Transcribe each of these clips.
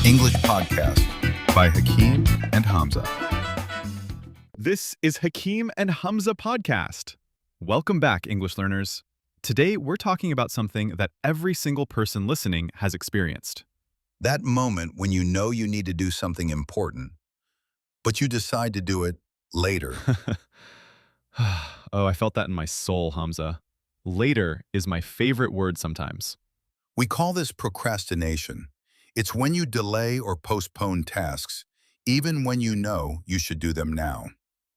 English podcast by Hakeem and Hamza. This is Hakeem and Hamza podcast. Welcome back, English learners. Today, we're talking about something that every single person listening has experienced. That moment when you know you need to do something important, but you decide to do it later. Oh, I felt that in my soul, Hamza. Later is my favorite word sometimes. We call this procrastination. It's when you delay or postpone tasks, even when you know you should do them now.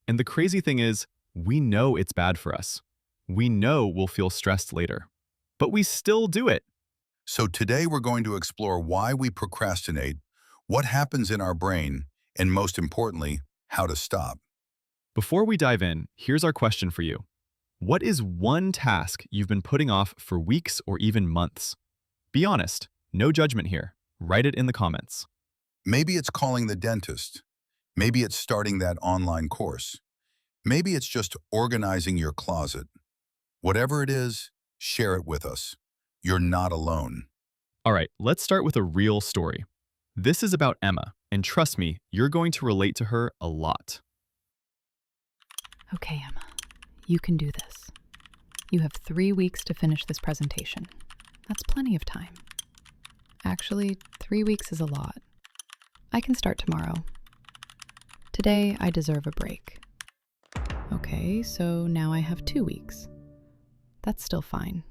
And the crazy thing is, we know it's bad for us. We know we'll feel stressed later. But we still do it. So today we're going to explore why we procrastinate, what happens in our brain, and most importantly, how to stop. Before we dive in, here's our question for you. What is one task you've been putting off for weeks or even months? Be honest, no judgment here. Write it in the comments. Maybe it's calling the dentist. Maybe it's starting that online course. Maybe it's just organizing your closet. Whatever it is, share it with us. You're not alone. All right, let's start with a real story. This is about Emma, and trust me, you're going to relate to her a lot. Okay, Emma, you can do this. You have 3 weeks to finish this presentation. That's plenty of time. Actually, 3 weeks is a lot. I can start tomorrow. Today, I deserve a break. Okay, so now I have 2 weeks. That's still fine.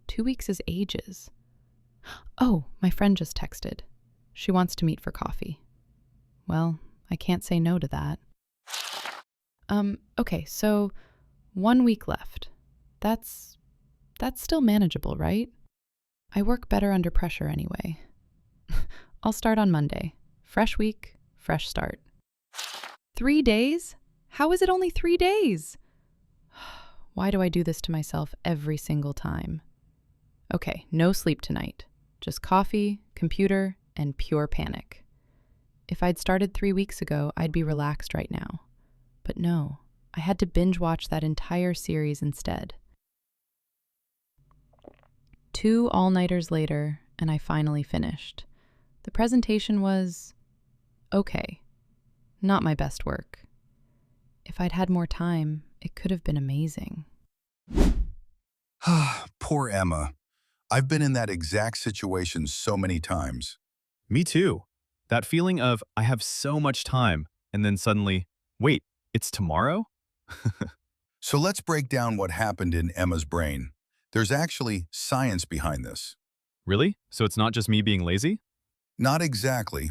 2 weeks is ages. Oh, my friend just texted. She wants to meet for coffee. Well, I can't say no to that. Okay, so 1 week left. That's still manageable, right? I work better under pressure anyway. I'll start on Monday. Fresh week, fresh start. 3 days? How is it only 3 days? Why do I do this to myself every single time? Okay, no sleep tonight. Just coffee, computer, and pure panic. If I'd started 3 weeks ago, I'd be relaxed right now. But no, I had to binge watch that entire series instead. 2 all-nighters later, and I finally finished. The presentation was okay. Not my best work. If I'd had more time, it could have been amazing. Poor Emma. I've been in that exact situation so many times. Me too. That feeling of, I have so much time, and then suddenly, wait, it's tomorrow? So let's break down what happened in Emma's brain. There's actually science behind this. Really? So it's not just me being lazy? Not exactly.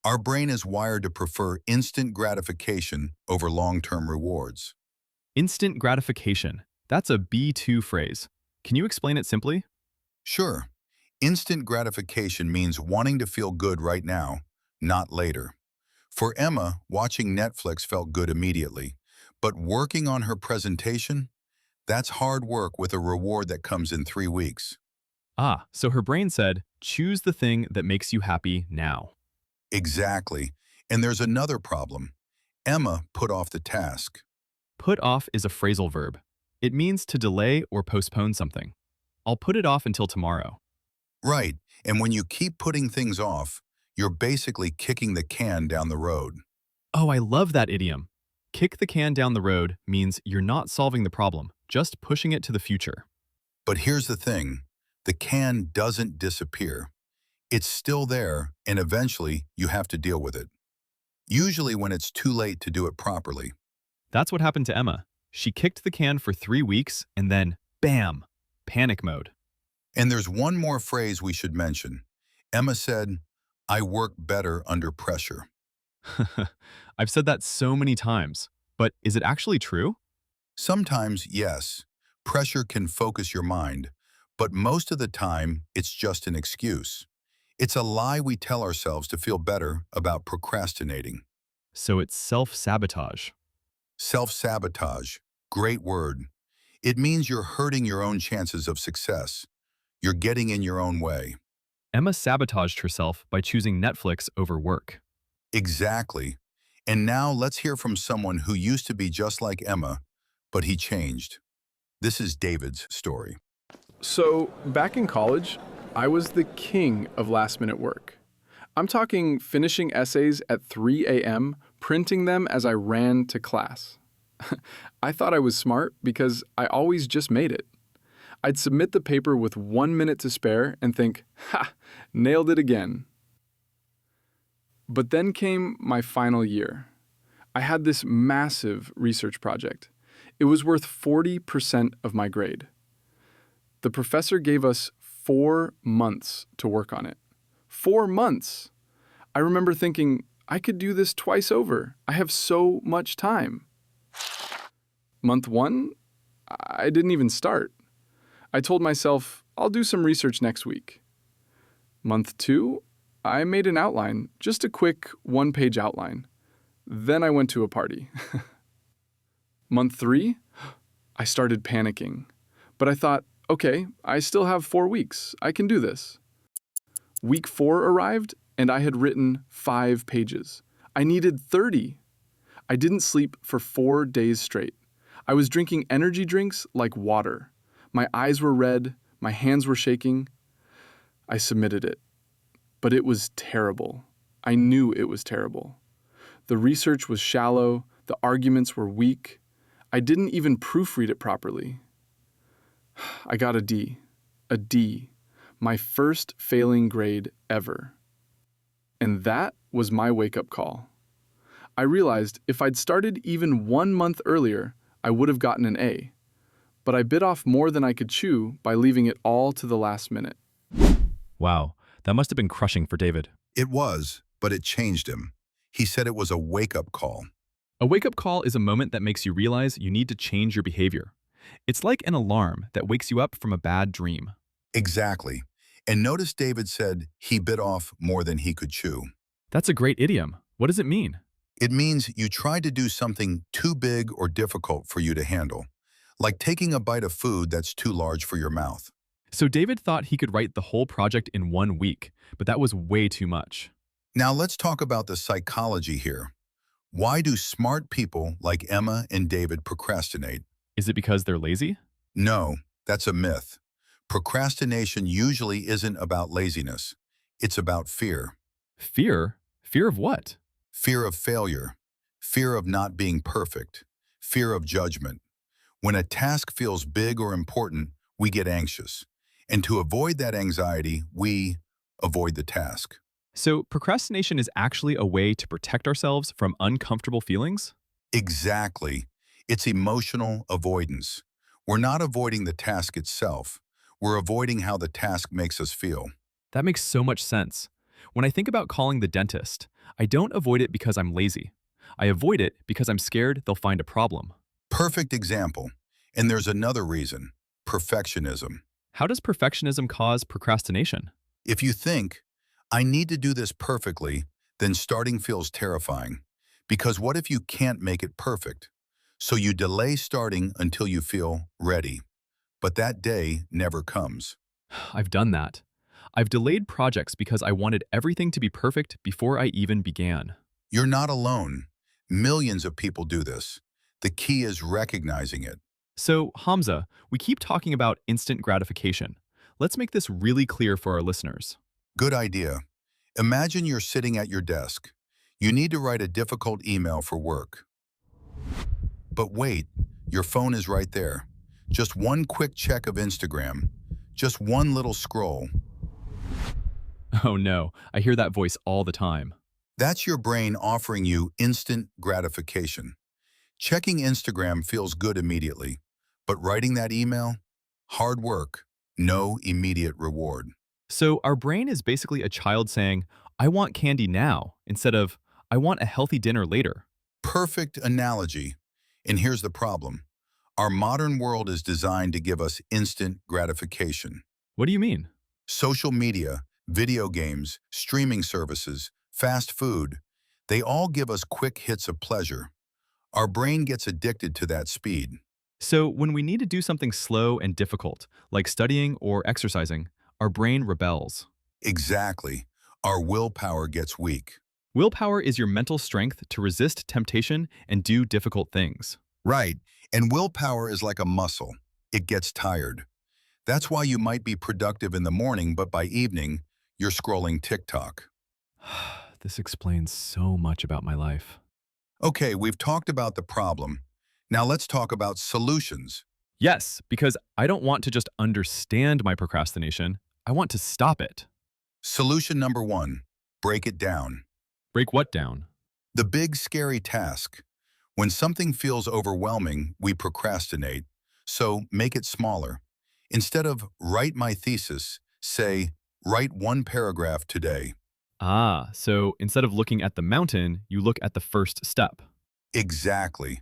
Our brain is wired to prefer instant gratification over long-term rewards. Instant gratification. That's a B2 phrase. Can you explain it simply? Sure. Instant gratification means wanting to feel good right now, not later. For Emma, watching Netflix felt good immediately, but working on her presentation, that's hard work with a reward that comes in 3 weeks. Ah, so her brain said, choose the thing that makes you happy now. Exactly. And there's another problem. Emma put off the task. Put off is a phrasal verb. It means to delay or postpone something. I'll put it off until tomorrow. Right. And when you keep putting things off, you're basically kicking the can down the road. Oh, I love that idiom. Kick the can down the road means you're not solving the problem, just pushing it to the future. But here's the thing. The can doesn't disappear. It's still there, and eventually you have to deal with it. Usually when it's too late to do it properly. That's what happened to Emma. She kicked the can for 3 weeks and then, bam, panic mode. And there's one more phrase we should mention. Emma said, "I work better under pressure." I've said that so many times, but is it actually true? Sometimes, yes, pressure can focus your mind, but most of the time, it's just an excuse. It's a lie we tell ourselves to feel better about procrastinating. So it's self-sabotage. Self-sabotage, great word. It means you're hurting your own chances of success. You're getting in your own way. Emma sabotaged herself by choosing Netflix over work. Exactly. And now let's hear from someone who used to be just like Emma, but he changed. This is David's story. So, back in college, I was the king of last-minute work. I'm talking finishing essays at 3 a.m., printing them as I ran to class. I thought I was smart because I always just made it. I'd submit the paper with 1 minute to spare and think, ha, nailed it again. But then came my final year. I had this massive research project. It was worth 40% of my grade. The professor gave us 4 months to work on it. 4 months! I remember thinking, I could do this twice over. I have so much time. Month 1, I didn't even start. I told myself, I'll do some research next week. Month 2, I made an outline, just a quick 1-page outline. Then I went to a party. Month 3, I started panicking. But I thought, okay, I still have 4 weeks. I can do this. Week 4 arrived, and I had written 5 pages. I needed 30. I didn't sleep for 4 days straight. I was drinking energy drinks like water. My eyes were red, my hands were shaking. I submitted it. But it was terrible. I knew it was terrible. The research was shallow, the arguments were weak. I didn't even proofread it properly. I got a D. A D. My first failing grade ever. And that was my wake-up call. I realized if I'd started even 1 month earlier, I would have gotten an A. But I bit off more than I could chew by leaving it all to the last minute. Wow, that must have been crushing for David. It was, but it changed him. He said it was a wake-up call. A wake-up call is a moment that makes you realize you need to change your behavior. It's like an alarm that wakes you up from a bad dream. Exactly. And notice David said he bit off more than he could chew. That's a great idiom. What does it mean? It means you tried to do something too big or difficult for you to handle, like taking a bite of food that's too large for your mouth. So David thought he could write the whole project in 1 week, but that was way too much. Now let's talk about the psychology here. Why do smart people like Emma and David procrastinate? Is it because they're lazy? No, that's a myth. Procrastination usually isn't about laziness. It's about fear. Fear? Fear of what? Fear of failure. Fear of not being perfect. Fear of judgment. When a task feels big or important, we get anxious. And to avoid that anxiety, we avoid the task. So procrastination is actually a way to protect ourselves from uncomfortable feelings? Exactly. It's emotional avoidance. We're not avoiding the task itself. We're avoiding how the task makes us feel. That makes so much sense. When I think about calling the dentist, I don't avoid it because I'm lazy. I avoid it because I'm scared they'll find a problem. Perfect example. And there's another reason, perfectionism. How does perfectionism cause procrastination? If you think, I need to do this perfectly, then starting feels terrifying. Because what if you can't make it perfect? So you delay starting until you feel ready. But that day never comes. I've done that. I've delayed projects because I wanted everything to be perfect before I even began. You're not alone. Millions of people do this. The key is recognizing it. So, Hamza, we keep talking about instant gratification. Let's make this really clear for our listeners. Good idea. Imagine you're sitting at your desk. You need to write a difficult email for work. But wait, your phone is right there. Just one quick check of Instagram. Just one little scroll. Oh no, I hear that voice all the time. That's your brain offering you instant gratification. Checking Instagram feels good immediately, but writing that email? Hard work, no immediate reward. So our brain is basically a child saying, I want candy now, instead of, I want a healthy dinner later. Perfect analogy. And here's the problem. Our modern world is designed to give us instant gratification. What do you mean? Social media, video games, streaming services, fast food, they all give us quick hits of pleasure. Our brain gets addicted to that speed. So when we need to do something slow and difficult, like studying or exercising, our brain rebels. Exactly. Our willpower gets weak. Willpower is your mental strength to resist temptation and do difficult things. Right. And willpower is like a muscle. It gets tired. That's why you might be productive in the morning, but by evening, you're scrolling TikTok. This explains so much about my life. Okay, we've talked about the problem. Now let's talk about solutions. Yes, because I don't want to just understand my procrastination. I want to stop it. Solution number one, break it down. Break what down? The big scary task. When something feels overwhelming, we procrastinate. So make it smaller. Instead of write my thesis, say write one paragraph today. Ah, so instead of looking at the mountain, you look at the first step. Exactly.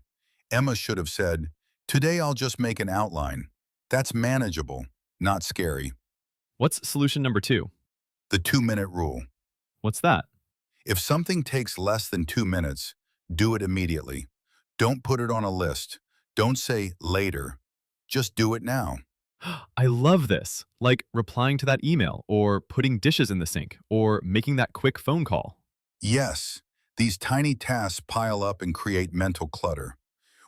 Emma should have said, today I'll just make an outline. That's manageable, not scary. What's solution number 2? The 2-minute rule. What's that? If something takes less than 2 minutes, do it immediately. Don't put it on a list. Don't say later. Just do it now. I love this, like replying to that email, or putting dishes in the sink, or making that quick phone call. Yes, these tiny tasks pile up and create mental clutter.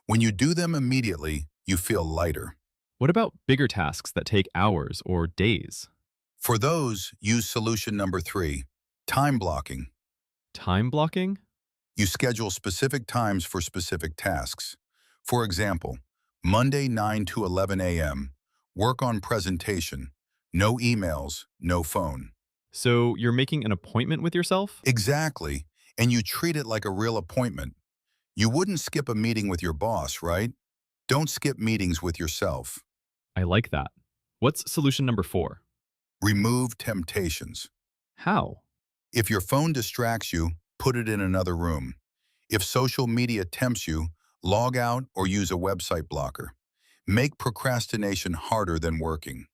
When you do them immediately, you feel lighter. What about bigger tasks that take hours or days? For those, use solution number 3, time blocking. Time blocking? You schedule specific times for specific tasks. For example, Monday 9 to 11 a.m., work on presentation. No emails, no phone. So you're making an appointment with yourself? Exactly, and you treat it like a real appointment. You wouldn't skip a meeting with your boss, right? Don't skip meetings with yourself. I like that. What's solution number 4? Remove temptations. How? If your phone distracts you, put it in another room. If social media tempts you, log out or use a website blocker. Make procrastination harder than working.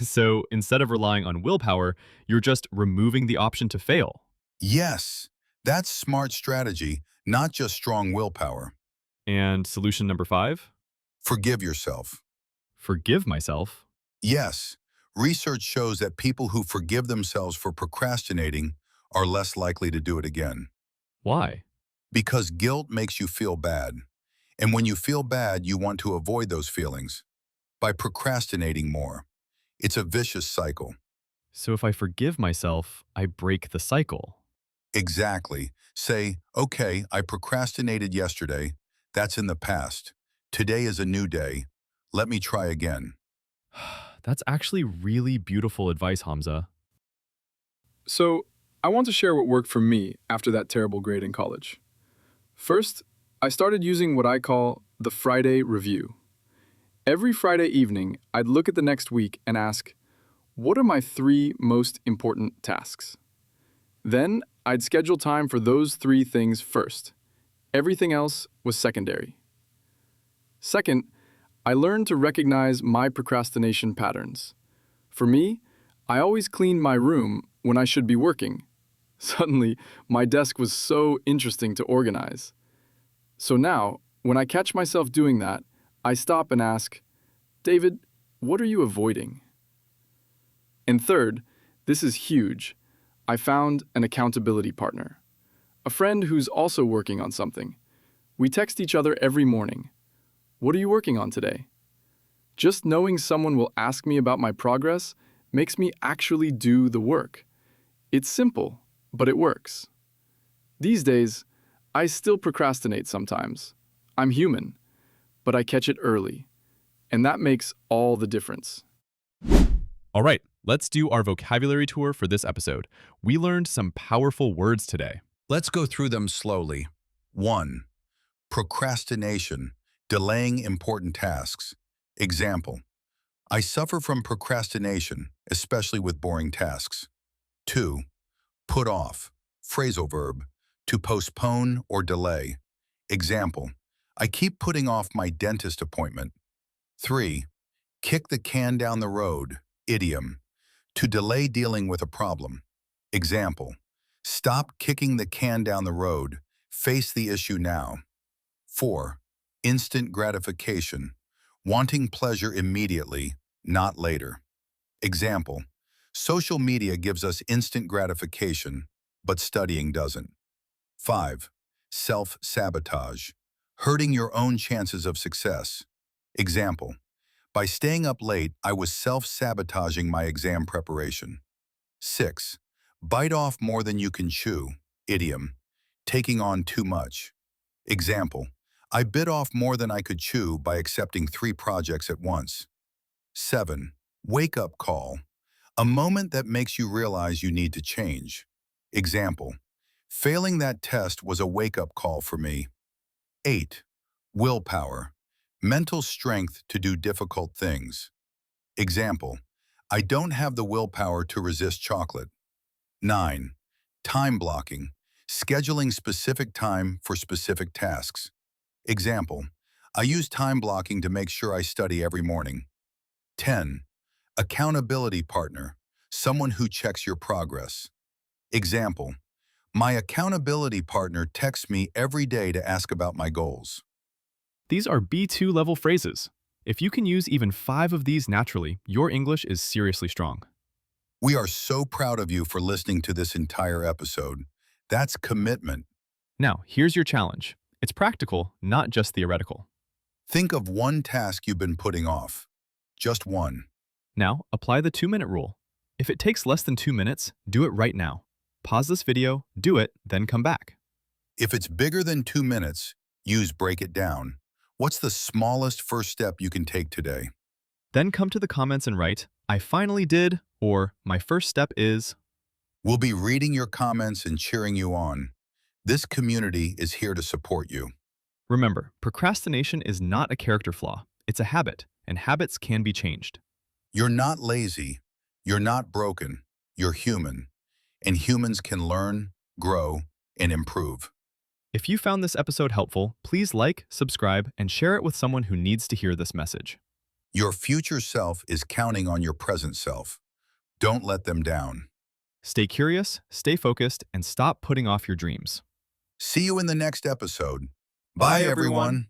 So instead of relying on willpower, you're just removing the option to fail. Yes, that's smart strategy, not just strong willpower. And solution number 5? Forgive yourself. Forgive myself. Yes, research shows that people who forgive themselves for procrastinating are less likely to do it again. Why? Because guilt makes you feel bad. And when you feel bad, you want to avoid those feelings by procrastinating more. It's a vicious cycle. So if I forgive myself, I break the cycle. Exactly. Say, okay, I procrastinated yesterday. That's in the past. Today is a new day. Let me try again. That's actually really beautiful advice, Hamza. So, I want to share what worked for me after that terrible grade in college. First, I started using what I call the Friday review. Every Friday evening, I'd look at the next week and ask, what are my 3 most important tasks? Then, I'd schedule time for those 3 things first. Everything else was secondary. Second, I learned to recognize my procrastination patterns. For me, I always cleaned my room when I should be working. Suddenly, my desk was so interesting to organize. So now, when I catch myself doing that, I stop and ask, David, what are you avoiding? And third, this is huge, I found an accountability partner. A friend who's also working on something. We text each other every morning. What are you working on today? Just knowing someone will ask me about my progress makes me actually do the work. It's simple, but it works. These days, I still procrastinate sometimes. I'm human, but I catch it early, and that makes all the difference. All right, let's do our vocabulary tour for this episode. We learned some powerful words today. Let's go through them slowly. 1. Procrastination, delaying important tasks. Example, I suffer from procrastination, especially with boring tasks. 2. Put off, phrasal verb, to postpone or delay. Example, I keep putting off my dentist appointment. 3. Kick the can down the road, idiom, to delay dealing with a problem. Example, stop kicking the can down the road, face the issue now. 4. Instant gratification, wanting pleasure immediately, not later. Example, social media gives us instant gratification, but studying doesn't. 5. Self-sabotage, hurting your own chances of success. Example, by staying up late, I was self-sabotaging my exam preparation. 6. Bite off more than you can chew. Idiom. Taking on too much. Example. I bit off more than I could chew by accepting 3 projects at once. 7. Wake-up call. A moment that makes you realize you need to change. Example. Failing that test was a wake-up call for me. 8. Willpower. Mental strength to do difficult things. Example. I don't have the willpower to resist chocolate. 9. Time blocking. Scheduling specific time for specific tasks. Example. I use time blocking to make sure I study every morning. 10. Accountability partner. Someone who checks your progress. Example. My accountability partner texts me every day to ask about my goals. These are B2 level phrases. If you can use even 5 of these naturally, your English is seriously strong. We are so proud of you for listening to this entire episode. That's commitment. Now, here's your challenge. It's practical, not just theoretical. Think of one task you've been putting off. Just one. Now, apply the 2-minute rule. If it takes less than 2 minutes, do it right now. Pause this video, do it, then come back. If it's bigger than 2 minutes, use break it down. What's the smallest first step you can take today? Then come to the comments and write, I finally did, or my first step is. We'll be reading your comments and cheering you on. This community is here to support you. Remember, procrastination is not a character flaw. It's a habit, and habits can be changed. You're not lazy. You're not broken. You're human. And humans can learn, grow, and improve. If you found this episode helpful, please like, subscribe, and share it with someone who needs to hear this message. Your future self is counting on your present self. Don't let them down. Stay curious, stay focused, and stop putting off your dreams. See you in the next episode. Bye, Bye, everyone.